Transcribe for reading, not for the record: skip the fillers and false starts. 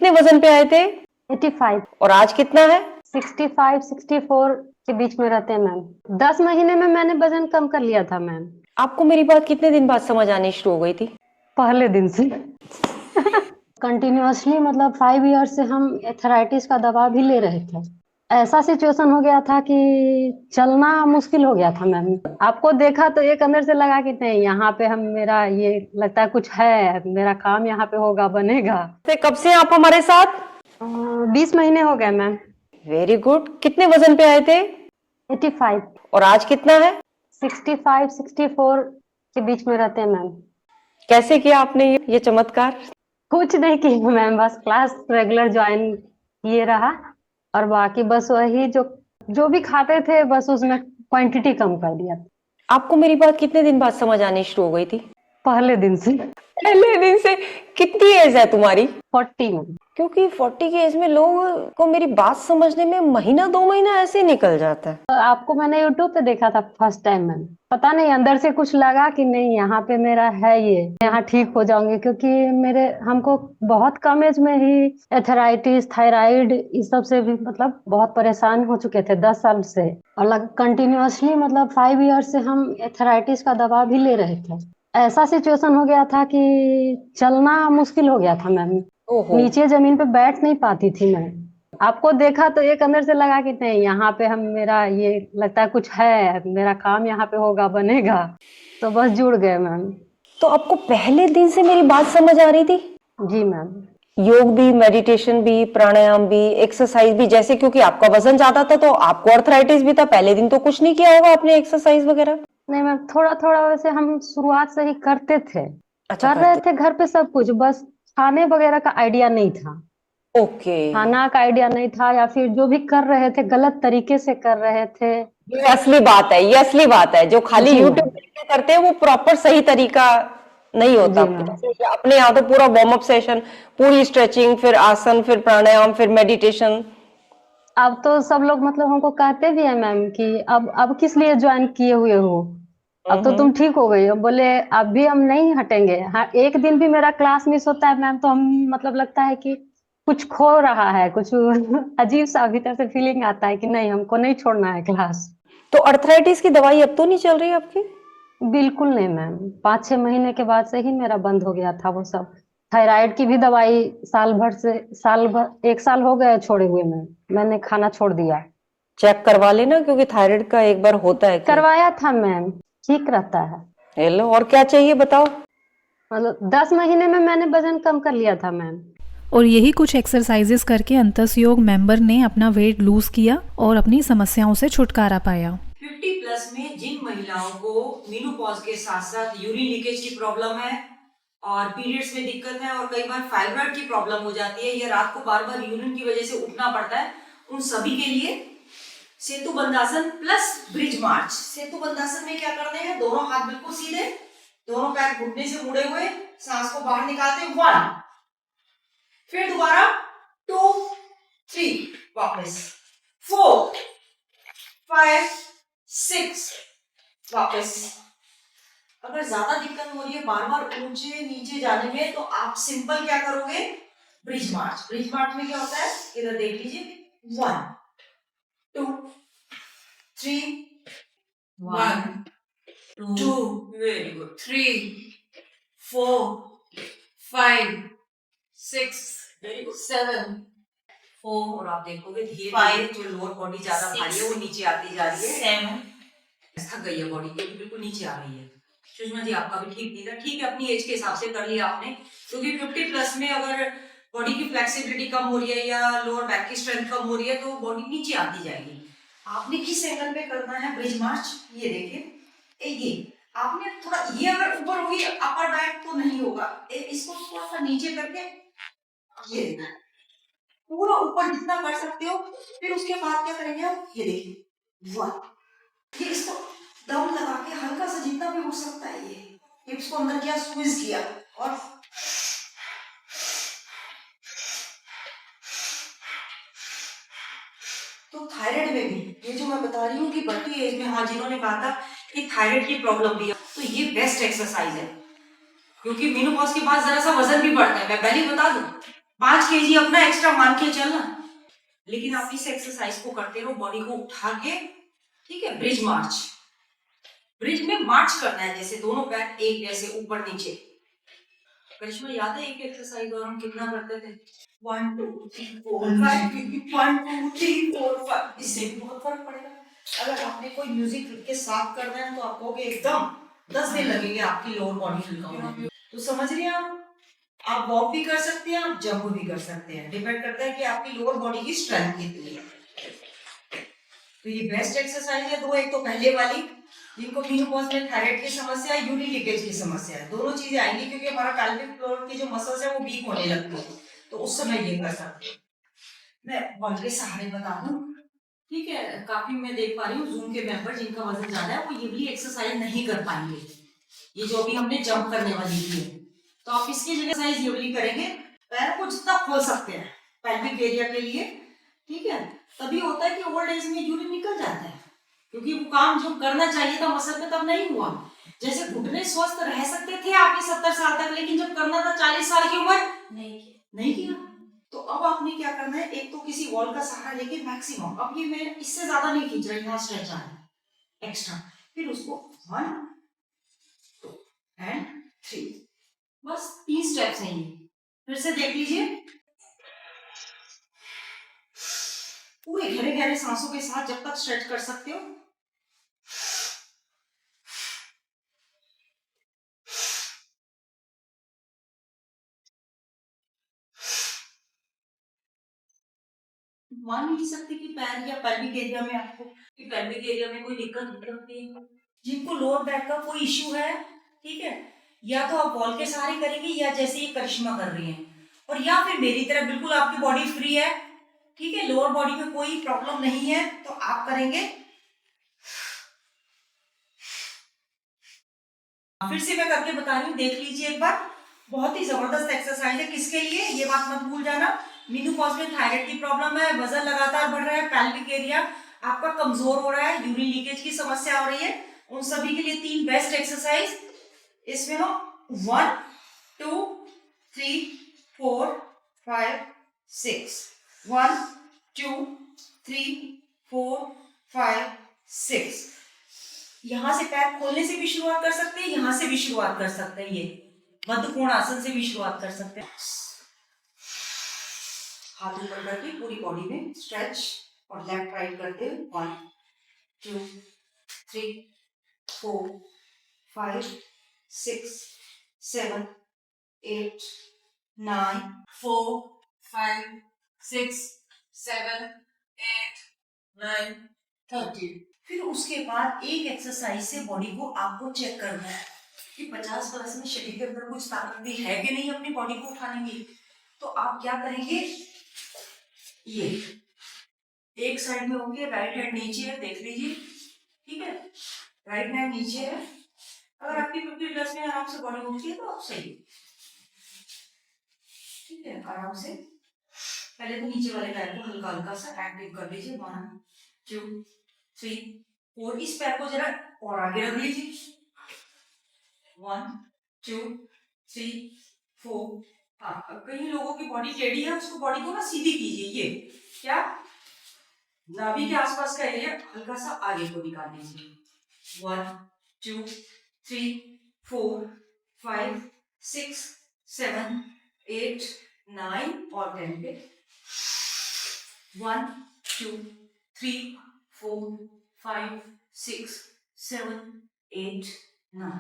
कितने वजन पे आए थे 85। और आज कितना है? 65 64 के बीच में रहते हैं मैम। 10 महीने में मैंने वजन कम कर लिया था मैम। आपको मेरी बात कितने दिन बाद समझ आनी शुरू हो गई थी? पहले दिन से। कंटिन्यूअसली मतलब 5 ईयर से हम एथराइटिस का दवा भी ले रहे थे। ऐसा सिचुएशन हो गया था कि चलना मुश्किल हो गया था मैम। आपको देखा तो एक अंदर से लगा कि नहीं, यहाँ पे हम मेरा ये लगता है कुछ है, मेरा काम यहाँ पे होगा, बनेगा। कब से आप हमारे साथ? 20 महीने हो गए मैम। Very good. कितने वजन पे आए थे 85। और आज कितना है? 65 64 के बीच में रहते हैं मैम। कैसे किया आपने ये चमत्कार? कुछ नहीं किया मैम, बस क्लास रेगुलर ज्वाइन किए रहा। और बाकी बस वही जो जो भी खाते थे बस उसमें क्वांटिटी कम कर दिया। आपको मेरी बात कितने दिन बाद समझ आनी शुरू हो गई थी? पहले दिन से। पहले दिन से। कितनी एज है तुम्हारी? 40 में। क्योंकि 40 की एज में लोगों को मेरी बात समझने में महीना 2 महीना ऐसे निकल जाता है। तो आपको मैंने यूट्यूब पे देखा था फर्स्ट टाइम मैम। पता नहीं अंदर से कुछ लगा कि नहीं, यहाँ पे मेरा है, ये यहाँ ठीक हो जाऊंगी, क्योंकि मेरे हमको बहुत कम एज में ही एथराइटिस थायराइड इस सब से भी मतलब बहुत परेशान हो चुके थे 10 साल से। और कंटिन्यूअसली मतलब 5 ईयर से हम एथराइटिस का दवा भी ले रहे थे। ऐसा सिचुएशन हो गया था कि चलना मुश्किल हो गया था मैम। ओहो। नीचे जमीन पे बैठ नहीं पाती थी मैं। आपको देखा तो एक अंदर से लगा कि नहीं, यहाँ पे हम मेरा ये लगता है कुछ है, मेरा काम यहाँ पे होगा, बनेगा। तो बस जुड़ गए मैम। तो आपको पहले दिन से मेरी बात समझ आ रही थी? जी मैम। योग भी, मेडिटेशन भी, प्राणायाम भी, एक्सरसाइज भी, जैसे क्योंकि आपका वजन ज्यादा था तो आपको अर्थराइटिस भी था। पहले दिन तो कुछ नहीं किया होगा आपने एक्सरसाइज वगैरह? नहीं मैम, थोड़ा थोड़ा वैसे हम शुरुआत से ही करते थे। अच्छा, कर रहे करते। थे घर पे सब कुछ, बस खाने वगैरह का आइडिया नहीं था। ओके। खाना का आइडिया नहीं था, या फिर जो भी कर रहे थे गलत तरीके से कर रहे थे। ये असली बात है, ये असली बात है। जो खाली जी यूट्यूब मैम। देख के करते हैं वो प्रॉपर सही तरीका नहीं होता। जी मैम। जैसे अपने यहाँ तो पूरा वार्म अप सेशन, पूरी स्ट्रेचिंग, फिर आसन, फिर प्राणायाम, फिर मेडिटेशन। अब तो सब लोग मतलब हमको कहते भी है मैम कि अब किस लिए ज्वाइन किए हुए हो, अब तो हम्म। तुम ठीक हो गई हो। बोले अब भी हम नहीं हटेंगे। हाँ, एक दिन भी मेरा क्लास मिस होता है मैम तो हम मतलब लगता है कि कुछ खो रहा है, कुछ अजीब सा भीतर से फीलिंग आता है कि नहीं, हमको नहीं छोड़ना है क्लास। तो अर्थराइटिस की दवाई अब तो नहीं चल रही आपकी? बिल्कुल नहीं मैम, 5 6 महीने के बाद से ही मेरा बंद हो गया था वो सब। थायराइड की भी दवाई साल भर 1 साल हो गया छोड़े हुए मैंने खाना छोड़ दिया। चेक करवा लेना, क्योंकि थायराइड का एक बार होता है कि। करवाया था मैम, ठीक रहता है। हेलो, और क्या चाहिए बताओ? मतलब 10 महीने में मैंने वजन कम कर लिया था मैम। और यही कुछ एक्सरसाइजेस करके अंतसयोग मेंबर ने अपना वेट लूज किया और अपनी समस्याओं से छुटकारा पाया। 50+ में जिन महिलाओं को मीनोपॉज के साथ साथ यूरिन लीकेज की प्रॉब्लम है और पीरियड्स में दिक्कत है और कई बार फाइब्रॉइड की प्रॉब्लम हो जाती है या रात को बार बार यूरिन की वजह से उठना पड़ता है, उन सभी के लिए सेतु बंधासन प्लस ब्रिज मार्च। सेतु बंधासन में क्या करते हैं, दोनों हाथ बिल्कुल सीधे, दोनों पैर घुटने से मुड़े हुए, सांस को बाहर निकालते हैं 1, फिर दोबारा 2 3, वापस 4 5 6, वापस। अगर ज्यादा दिक्कत हो रही है बार बार ऊंचे नीचे जाने में तो आप सिंपल क्या करोगे, ब्रिज मार्च। ब्रिज मार्च में क्या होता है, इधर देख लीजिए, 1 2 3 1 2, वेरी गुड, 3 4 5 6, वेरी गुड, 7 4, और आप देखोगे धीरे धीरे जो लोअर बॉडी ज्यादा भारी है वो नीचे आती जा रही है। 7, थक गई है बॉडी, बिल्कुल नीचे आ रही है। सुषमा जी आपका भी ठीक नहीं था, ठीक है, अपनी एज के हिसाब से कर लिया आपने, क्योंकि 50+ में अगर बॉडी की फ्लेक्सिबिलिटी कम हो रही है या लोअर बैक की स्ट्रेंथ कम हो रही है तो बॉडी नीचे आती जाएगी। आपने किस एंगल पे करना है ब्रिज मार्च, ये देखिए, ये आपने थोड़ा, ये अगर ऊपर होगी अपर बैक तो नहीं होगा, इसको थोड़ा सा नीचे करके ये देखो, पूरा ऊपर जितना कर सकते हो। फिर उसके बाद क्या करेंगे आप, ये देखिए 1, ये इसको दम लगा के हल्का सा जितना भी हो सकता है, ये हिप्स को अंदर किया, स्क्वीज किया, और तो थायराइड में भी ये जो मैं बता रही हूँ कि बढ़ती एज में, हाँ, जिन्होंने कहा था कि थायराइड की प्रॉब्लम भी है तो ये बेस्ट एक्सरसाइज है, क्योंकि मेनोपॉज के बाद जरा सा वजन भी बढ़ता है। मैं पहले बता दूं, 5 kg अपना एक्स्ट्रा मान के चलना, लेकिन आप इस एक्सरसाइज को करते रहो, बॉडी को उठा के, ठीक है। ब्रिज मार्च, ब्रिज में मार्च करना है, जैसे दोनों पैर एक जैसे ऊपर नीचे। करिश्मा याद है एक एक्सरसाइज और हम कितना करते थे? 1 2 3 4 5 1 2 3 4 5। इससे भी बहुत फर्क पड़ेगा। अगर आपने कोई म्यूजिक के साथ करना है तो आप कहोगे एकदम 10 दिन लगेंगे आपकी लोअर बॉडी हल्का होने में। तो समझ रहे हैं आप वॉक भी कर सकते हैं, आप जंप भी कर सकते हैं, डिपेंड करता है कि आपकी लोअर बॉडी की स्ट्रेंथ कितनी है। तो ये बेस्ट एक्सरसाइज है दो, एक तो पहले वाली जिनको मेनोपॉज में थायराइड की समस्या है, यूरिन लीकेज की समस्या है, दोनों चीजें आएंगी क्योंकि हमारा पेल्विक फ्लोर की जो मसल्स है वो वीक होने लगती है, तो उस समय ये कर सकते हैं। मैं बॉल के सहारे बता दूं, ठीक है। काफी मैं देख पा रही हूँ जूम के मेंबर जिनका वजन ज्यादा है वो ये भी एक्सरसाइज नहीं कर पाएंगे, ये जो भी हमने जंप करने वाली थी। तो आप इसकी जगह एक्सरसाइज ये वाली करेंगे, पैर को जितना खोल सकते हैं पेल्विक एरिया के लिए, ठीक है। तभी होता है कि ओल्ड एज में यूरिन निकल जाता है, क्योंकि वो काम जो करना चाहिए था मसल में तब नहीं हुआ। जैसे घुटने स्वस्थ रह सकते थे आपके 70 साल तक, लेकिन जब करना था 40 साल की उम्र नहीं किया। तो अब आपने क्या करना है, एक तो किसी वॉल का सहारा लेके मैक्सिमम, अब ये मैं इससे ज्यादा नहीं खींच रही, यहाँ स्ट्रेच आ है एक्स्ट्रा, फिर उसको 1 2 एंड 3, बस 3 स्टेप्स हैं ये। फिर से देख लीजिए, पूरे गहरे गहरे सांसों के साथ जब तक स्ट्रेच कर सकते हो। मान नहीं सकते कि पैर या पेल्विक एरिया में आपको, कि पेल्विक एरिया में कोई दिक्कत होती है। जिनको लोअर बैक का कोई इश्यू है, ठीक है, या तो आप वॉल के सहारे करेंगे या जैसे ये करिश्मा कर रही हैं, और या फिर मेरी तरह बिल्कुल आपकी बॉडी फ्री है, ठीक है, लोअर बॉडी में कोई प्रॉब्लम नहीं है, तो आप करेंगे। फिर से मैं करके बता रही हूँ, देख लीजिए एक बार, बहुत ही जबरदस्त एक्सरसाइज है। किसके लिए, ये बात मत भूल जाना, मेनोपॉज में थायराइड की प्रॉब्लम है, वजन लगातार बढ़ रहा है, पेल्विक एरिया आपका कमजोर हो रहा है, यूरिन लीकेज की समस्या हो रही है, उन सभी के लिए 3 बेस्ट एक्सरसाइज इसमें हो। 1 2 3 4 5 6, 1 2 3 4 5 6। यहां से पैर खोलने से भी शुरुआत कर सकते हैं, यहां से भी शुरुआत कर सकते हैं, ये मध्य कोण आसन से भी शुरुआत कर सकते हैं। हाथ ऊपर करके पूरी बॉडी में स्ट्रेच और लेफ्ट राइट करते हुए 1 2 3 4 5 6 7 8 9 4 5 6 7 8 9 30। फिर उसके बाद एक एक्सरसाइज से बॉडी को आपको चेक करना है कि 50% शरीर के अंदर कुछ ताकत भी है कि नहीं अपनी बॉडी को उठाने की। तो आप क्या करेंगे, ये एक साइड में होंगे, राइट हैंड नीचे है, देख लीजिए, ठीक है, राइट हैंड नीचे है। अगर आपकी 50+ में आराम से बॉडी उठती है तो आप सही, ठीक है, आराम से पहले तो नीचे वाले पैर को हल्का हल्का सा एक्टिव कर लीजिए। 1 2 3 4, इस पैर को जरा और आगे रख लीजिए। 1 2 3 4। हाँ, कई लोगों की बॉडी टेढ़ी है, उसको बॉडी को ना सीधी कीजिए, ये क्या, नाभि के आसपास का एरिया हल्का सा आगे को निकाल लीजिए। 1 2 3 4 5 6 7 8 9 और 10 पे 1 2 3 4 5 6 7 8 9।